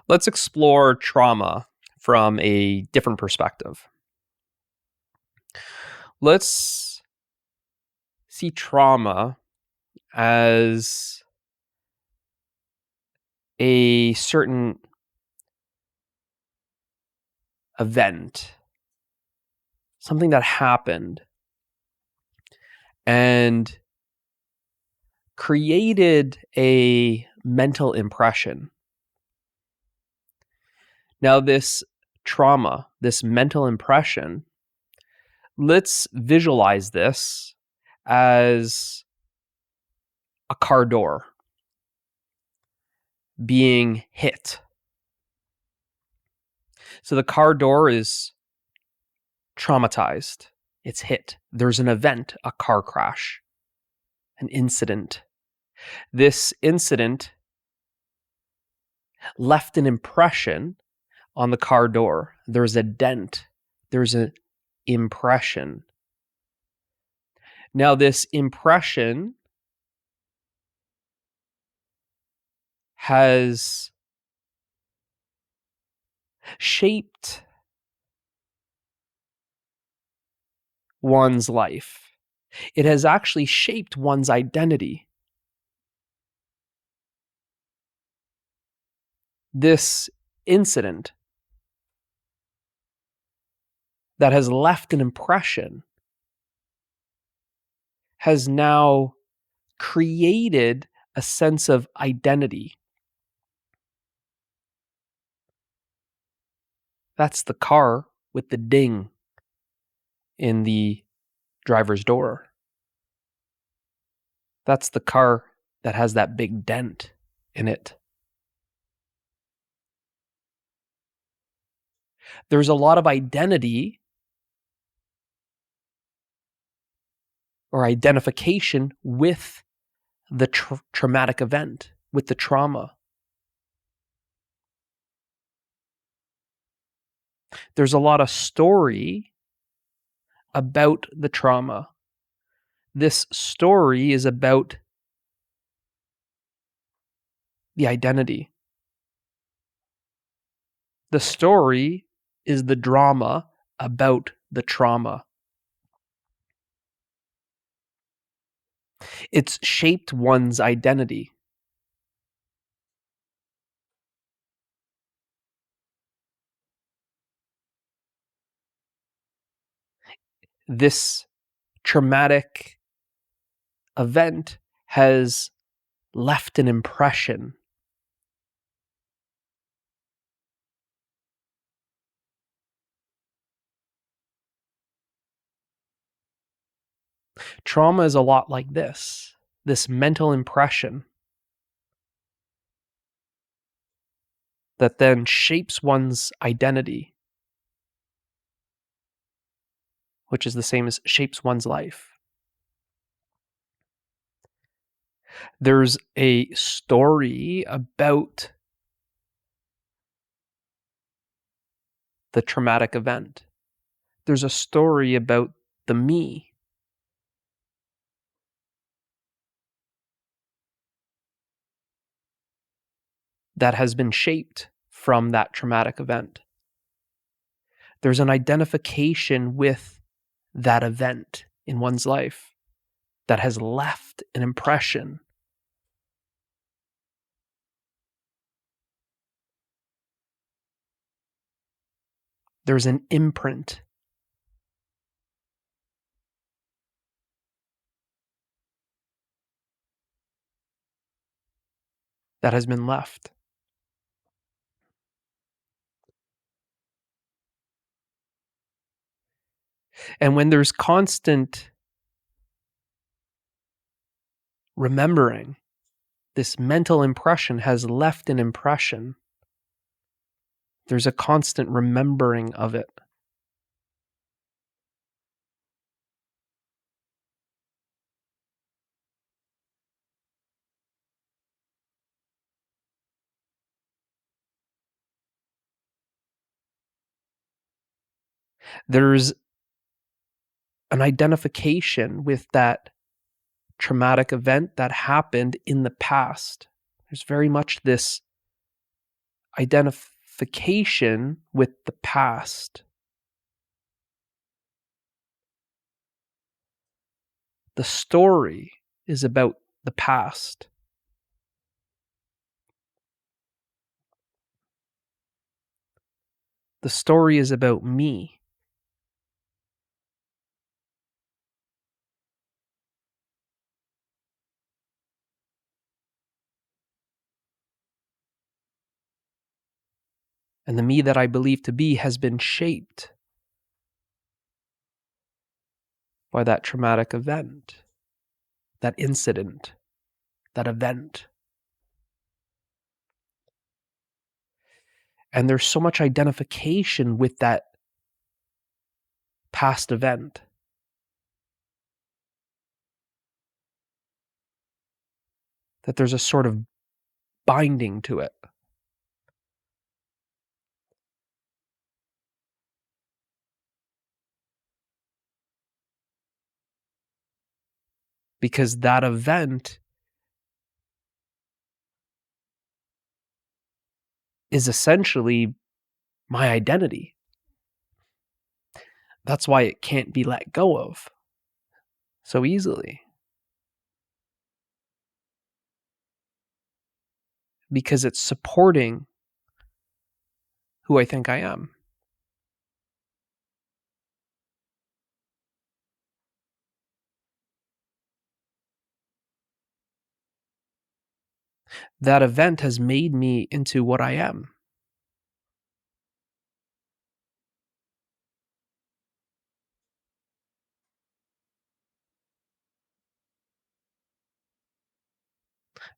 Let's explore trauma from a different perspective. Let's see trauma as a certain event, something that happened and created a mental impression. Now, this trauma, this mental impression, let's visualize this as a car door being hit. So the car door is traumatized. It's hit. There's an event, a car crash, an incident. This incident left an impression on the car door. There's a dent. There's an impression. Now, this impression has shaped one's life. It has actually shaped one's identity. This incident that has left an impression has now created a sense of identity. That's the car with the ding in the driver's door. That's the car that has that big dent in it. There's a lot of identity or identification with the traumatic event, with the trauma. There's a lot of story about the trauma. This story is about the identity. The story is the drama about the trauma. It's shaped one's identity. This traumatic event has left an impression. Trauma is a lot like this mental impression that then shapes one's identity, which is the same as shapes one's life. There's a story about the traumatic event. There's a story about the me. That has been shaped from that traumatic event. There's an identification with that event in one's life that has left an impression. There's an imprint. That has been left. And when there's constant remembering, this mental impression has left an impression. There's a constant remembering of it. There's an identification with that traumatic event that happened in the past. There's very much this identification with the past. The story is about the past. The story is about me. And the me that I believe to be has been shaped by that traumatic event, that incident, that event. And there's so much identification with that past event. That there's a sort of binding to it. Because that event is essentially my identity. That's why it can't be let go of so easily. Because it's supporting who I think I am. That event has made me into what I am.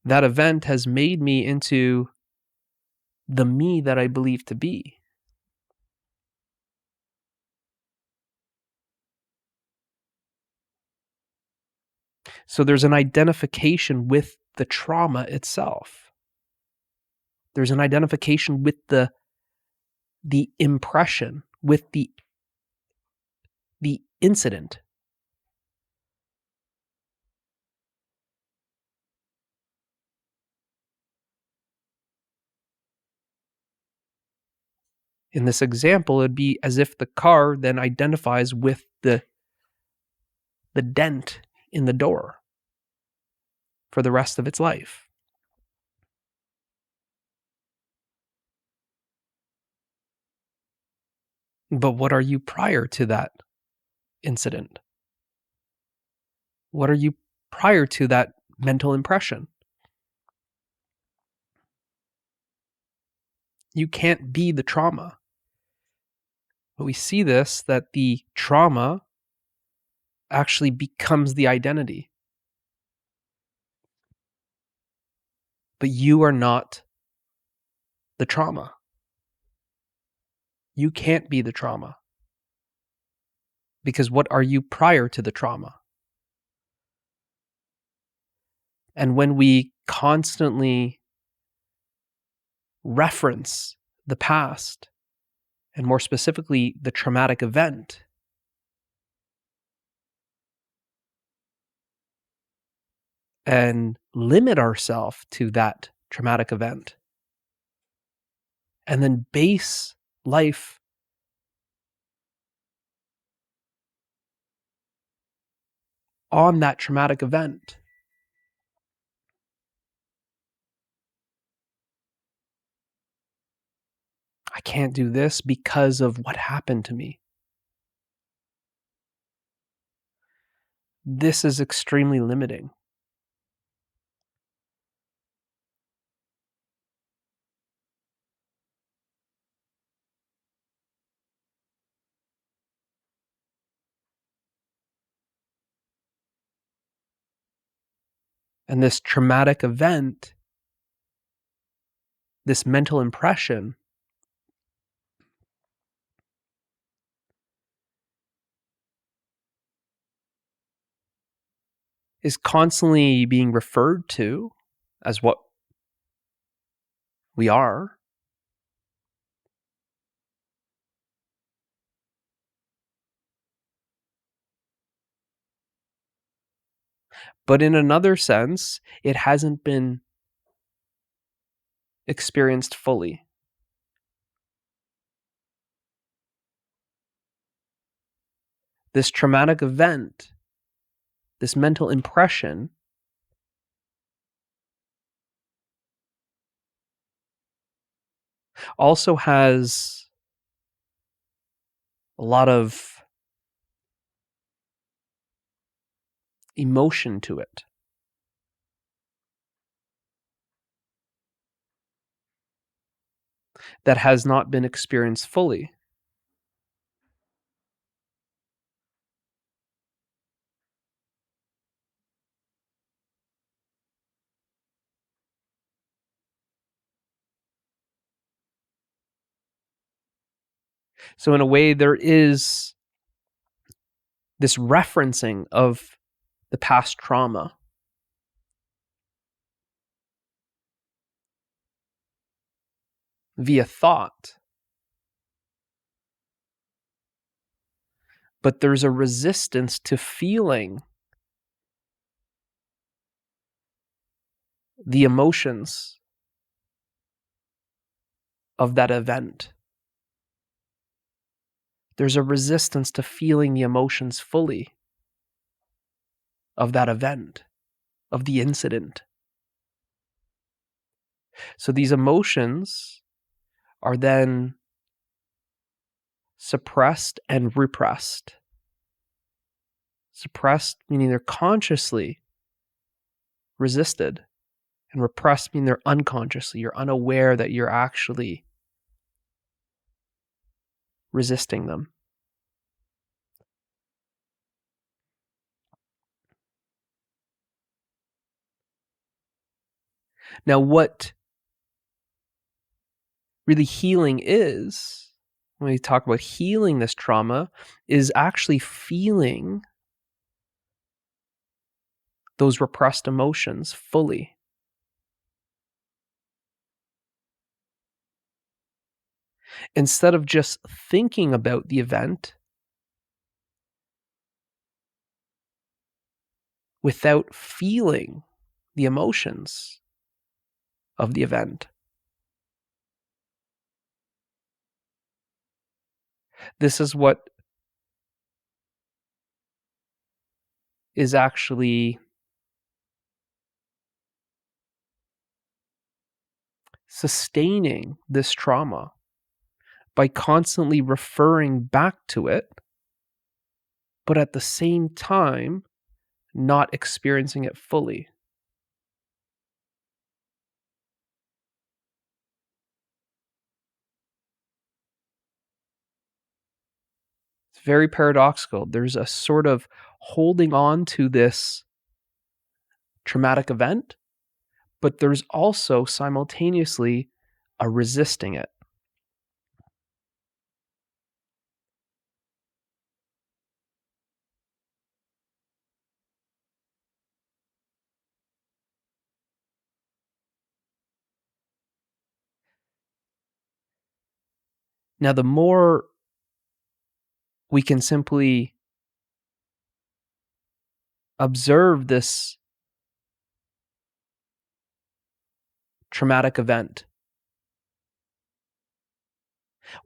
That event has made me into the me that I believe to be. So there's an identification with the trauma itself. There's an identification with the impression, with the incident. In this example, it'd be as if the car then identifies with the dent in the door for the rest of its life. But what are you prior to that incident? What are you prior to that mental impression? You can't be the trauma. But we see this, that the trauma actually becomes the identity. But you are not the trauma. You can't be the trauma. Because what are you prior to the trauma? And when we constantly reference the past, and more specifically, the traumatic event, and limit ourselves to that traumatic event, and then base life on that traumatic event, I can't do this because of what happened to me. This is extremely limiting. And this traumatic event, this mental impression, is constantly being referred to as what we are. But in another sense, it hasn't been experienced fully. This traumatic event, this mental impression, also has a lot of emotion to it. That has not been experienced fully. So in a way, there is this referencing of the past trauma via thought. But there's a resistance to feeling the emotions of that event. There's a resistance to feeling the emotions fully of that event, of the incident. So these emotions are then suppressed and repressed. Suppressed meaning they're consciously resisted, and repressed meaning they're unconsciously. You're unaware that you're actually resisting them. Now, what really healing is, when we talk about healing this trauma, is actually feeling those repressed emotions fully. Instead of just thinking about the event without feeling the emotions of the event. This is what is actually sustaining this trauma by constantly referring back to it, but at the same time, not experiencing it fully. It's very paradoxical. There's a sort of holding on to this traumatic event, but there's also simultaneously a resisting it. Now, the more we can simply observe this traumatic event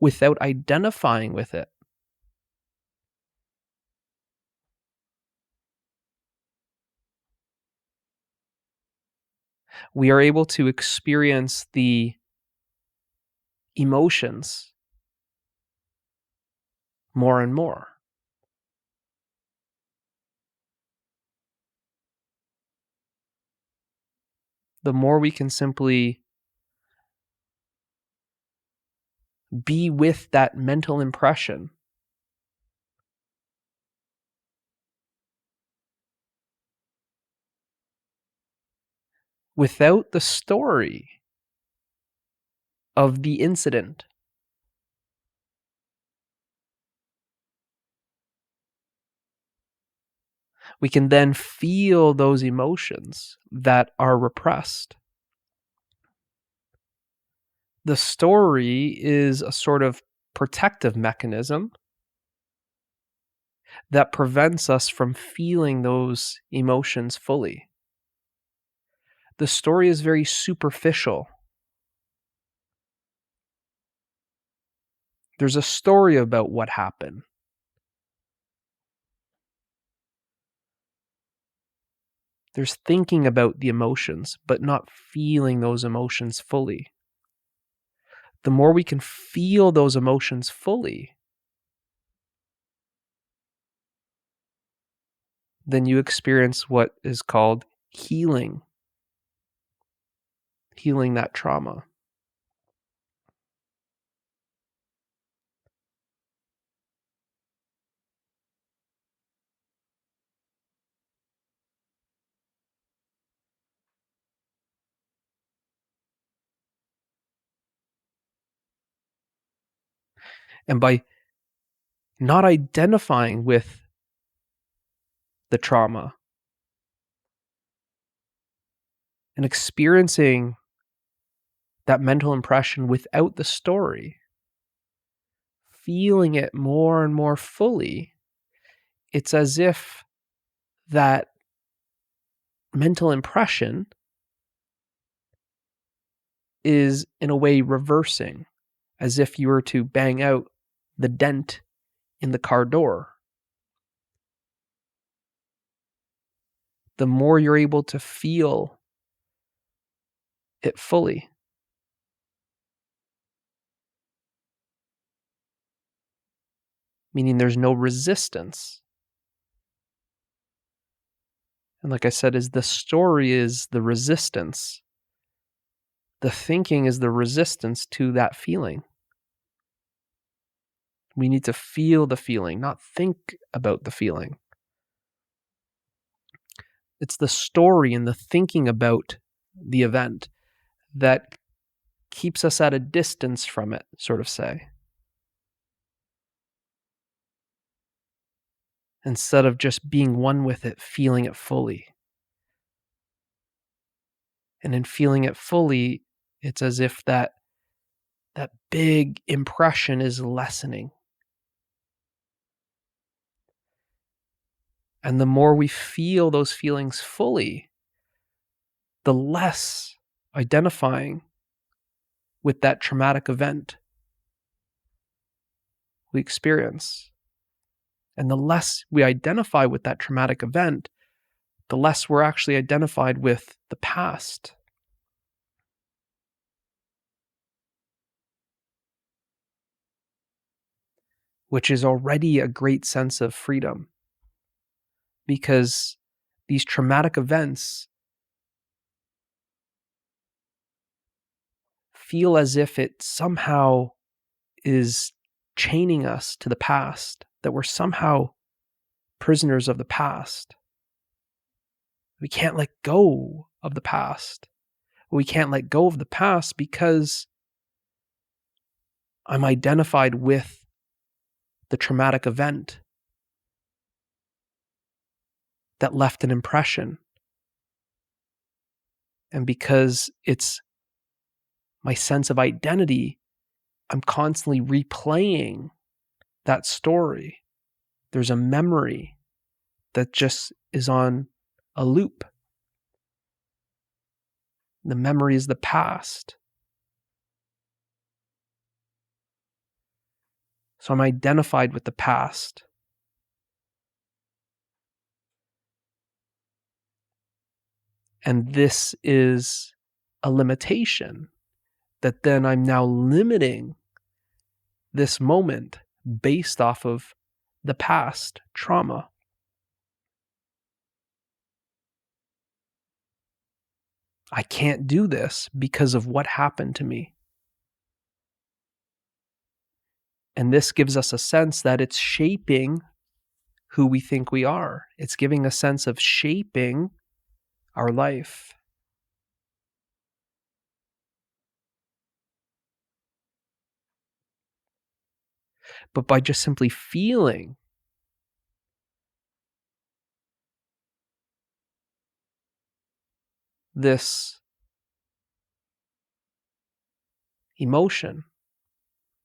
without identifying with it, we are able to experience the emotions more and more. The more we can simply be with that mental impression without the story of the incident. We can then feel those emotions that are repressed. The story is a sort of protective mechanism that prevents us from feeling those emotions fully. The story is very superficial. There's a story about what happened. There's thinking about the emotions, but not feeling those emotions fully. The more we can feel those emotions fully, then you experience what is called healing that trauma. And by not identifying with the trauma and experiencing that mental impression without the story, feeling it more and more fully, it's as if that mental impression is in a way reversing, as if you were to bang out the dent in the car door. The more you're able to feel it fully, meaning there's no resistance. And like I said, is the story is the resistance. The thinking is the resistance to that feeling. We need to feel the feeling, not think about the feeling. It's the story and the thinking about the event that keeps us at a distance from it, sort of say. Instead of just being one with it, feeling it fully. And in feeling it fully, it's as if that big impression is lessening. And the more we feel those feelings fully, the less identifying with that traumatic event we experience. And the less we identify with that traumatic event, the less we're actually identified with the past. Which is already a great sense of freedom. Because these traumatic events feel as if it somehow is chaining us to the past, that we're somehow prisoners of the past. We can't let go of the past. We can't let go of the past because I'm identified with the traumatic event that left an impression. And because it's my sense of identity, I'm constantly replaying that story. There's a memory that just is on a loop. The memory is the past. So I'm identified with the past. And this is a limitation that then I'm now limiting this moment based off of the past trauma. I can't do this because of what happened to me. And this gives us a sense that it's shaping who we think we are. It's giving a sense of shaping our life. But by just simply feeling this emotion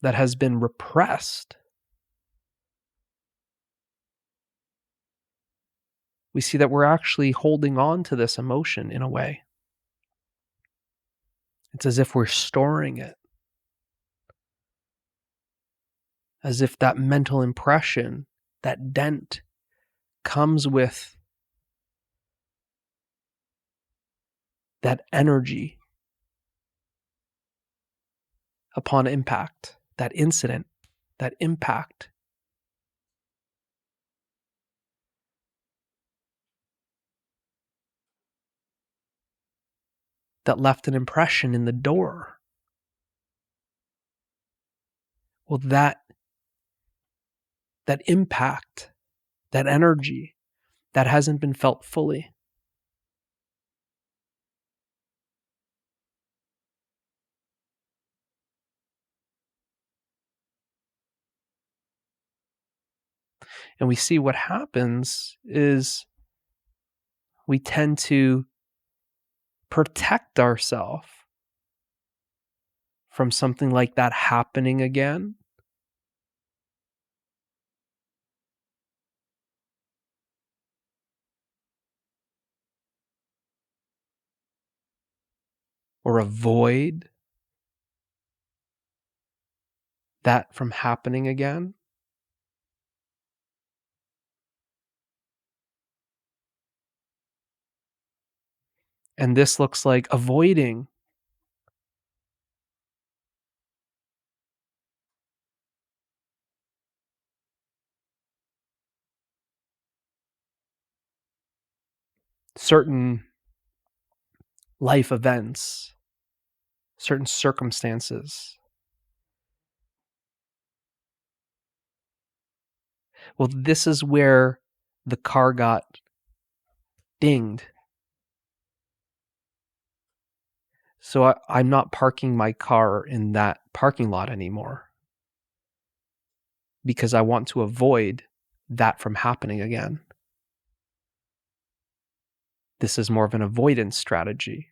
that has been repressed, we see that we're actually holding on to this emotion in a way. It's as if we're storing it, as if that mental impression, that dent, comes with that energy upon impact, that incident, that impact. That left an impression in the door. Well, that impact, that energy, that hasn't been felt fully. And we see what happens is we tend to protect ourselves from something like that happening again. Or avoid that from happening again. And this looks like avoiding certain life events, certain circumstances. Well, this is where the car got dinged. So I'm not parking my car in that parking lot anymore because I want to avoid that from happening again. This is more of an avoidance strategy.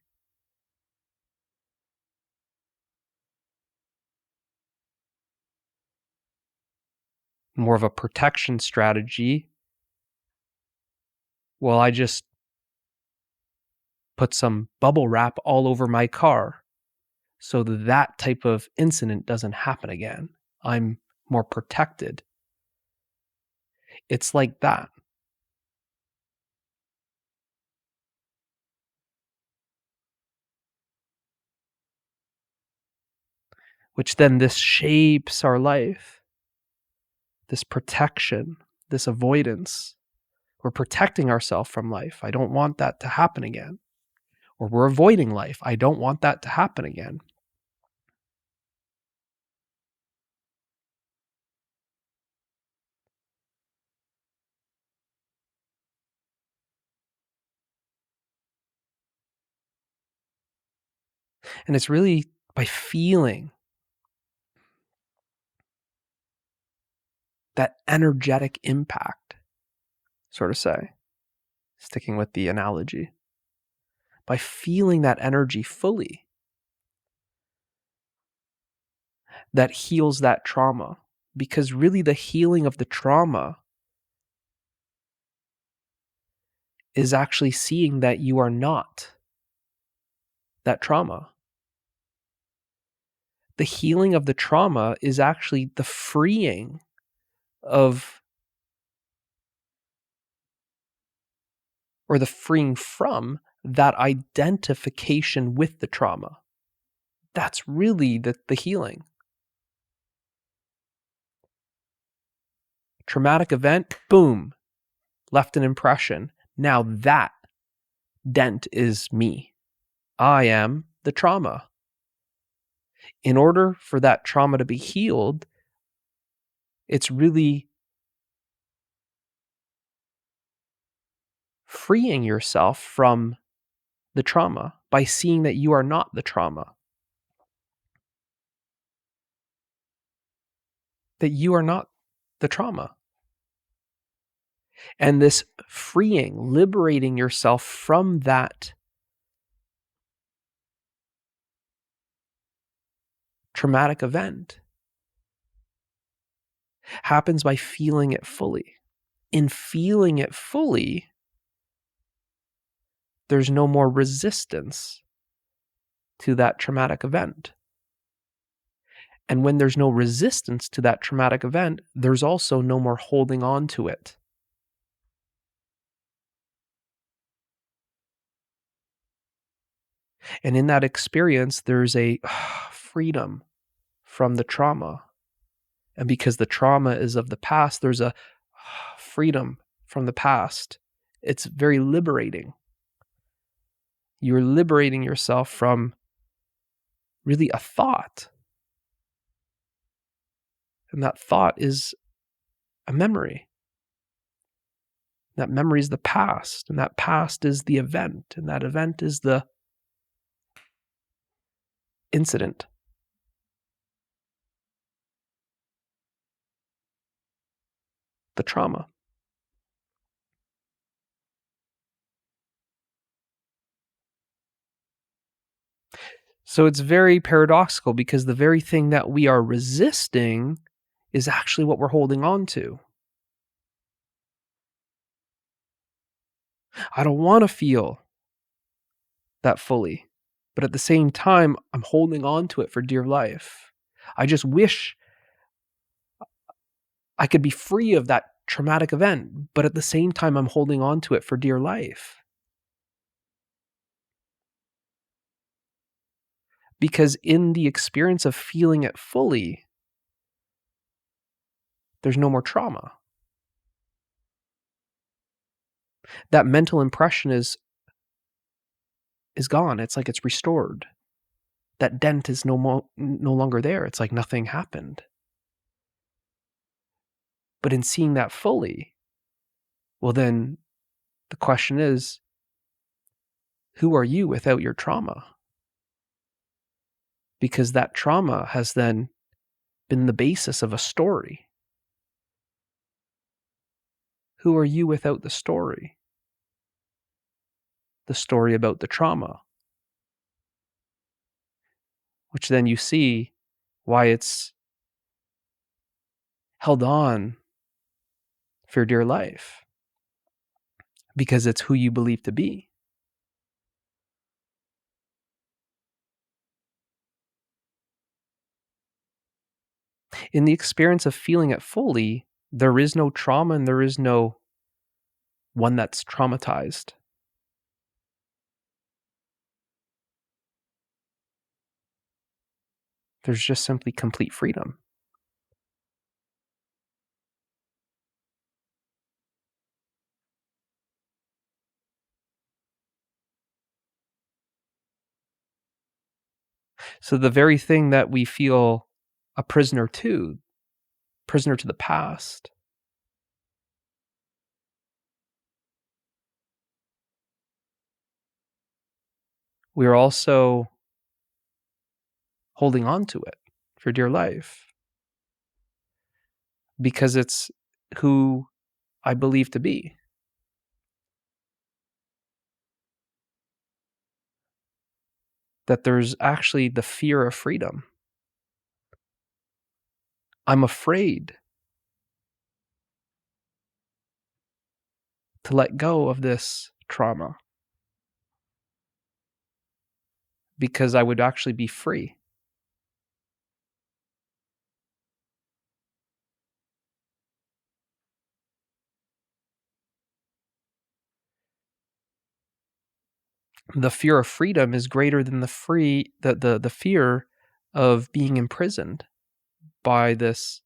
More of a protection strategy. Well, I just put some bubble wrap all over my car so that type of incident doesn't happen again. I'm more protected. It's like that. Which then this shapes our life. This protection, this avoidance. We're protecting ourselves from life. I don't want that to happen again. Or we're avoiding life. I don't want that to happen again. And it's really by feeling that energetic impact, sort of say, sticking with the analogy, by feeling that energy fully, that heals that trauma. Because really the healing of the trauma is actually seeing that you are not that trauma. The healing of the trauma is actually the freeing of, or the freeing from, that identification with the trauma. That's really the healing. Traumatic event, boom, left an impression. Now that dent is me. I am the trauma. In order for that trauma to be healed, it's really freeing yourself from the trauma by seeing that you are not the trauma. That you are not the trauma. And this freeing, liberating yourself from that traumatic event happens by feeling it fully. In feeling it fully, there's no more resistance to that traumatic event. And when there's no resistance to that traumatic event, there's also no more holding on to it. And in that experience, there's a freedom from the trauma. And because the trauma is of the past, there's a freedom from the past. It's very liberating. You're liberating yourself from really a thought. And that thought is a memory. That memory is the past, and that past is the event, and that event is the incident. The trauma. So it's very paradoxical because the very thing that we are resisting is actually what we're holding on to. I don't want to feel that fully, but at the same time, I'm holding on to it for dear life. I just wish I could be free of that traumatic event, but at the same time, I'm holding on to it for dear life. Because in the experience of feeling it fully, there's no more trauma. That mental impression is gone. It's like it's restored. That dent is no longer there. It's like nothing happened. But in seeing that fully, well, then the question is, who are you without your trauma? Because that trauma has then been the basis of a story. Who are you without the story? The story about the trauma. Which then you see why it's held on for dear life. Because it's who you believe to be. In the experience of feeling it fully, there is no trauma and there is no one that's traumatized. There's just simply complete freedom. So the very thing that we feel a prisoner to the past, we are also holding on to it for dear life. Because it's who I believe to be. That there's actually the fear of freedom. I'm afraid to let go of this trauma because I would actually be free. The fear of freedom is greater than the fear of being imprisoned by this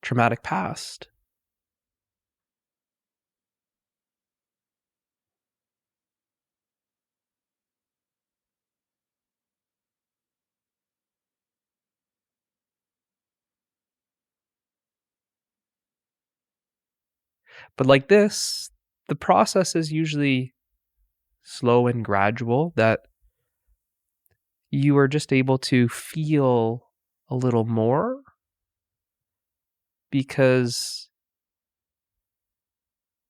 traumatic past. But like this, the process is usually slow and gradual, that you are just able to feel a little more because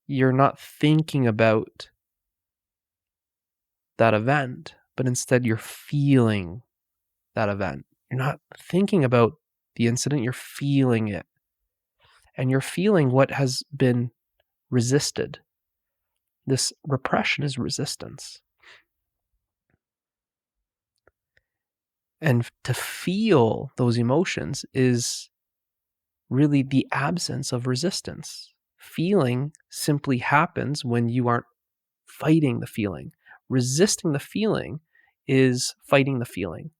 you're not thinking about that event, but instead you're feeling that event. You're not thinking about the incident, you're feeling it. And you're feeling what has been resisted. This repression is resistance. And to feel those emotions is really the absence of resistance. Feeling simply happens when you aren't fighting the feeling. Resisting the feeling is fighting the feeling.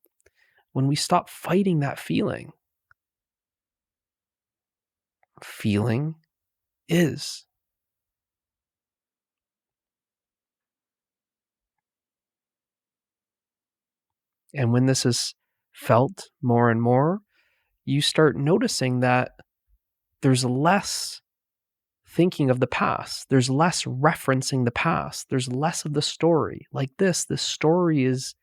When we stop fighting that feeling, feeling is. And when this is felt more and more, you start noticing that there's less thinking of the past. There's less referencing the past. There's less of the story. Like this story is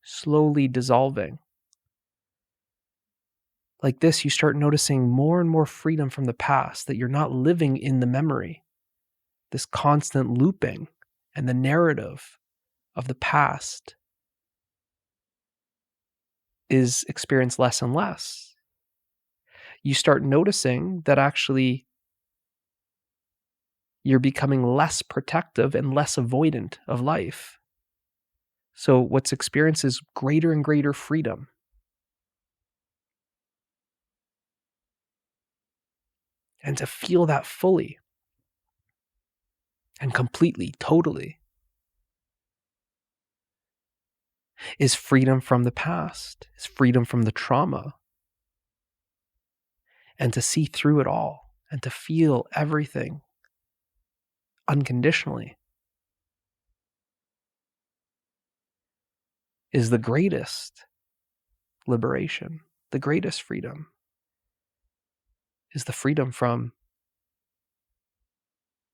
slowly dissolving. Like this, you start noticing more and more freedom from the past, that you're not living in the memory, this constant looping, and the narrative of the past is experienced less and less. You start noticing that actually you're becoming less protective and less avoidant of life. So what's experienced is greater and greater freedom. And to feel that fully and completely, totally, is freedom from the past, is freedom from the trauma. And to see through it all and to feel everything unconditionally is the greatest liberation. The greatest freedom is the freedom from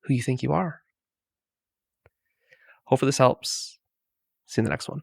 who you think you are. Hopefully this helps. See you in the next one.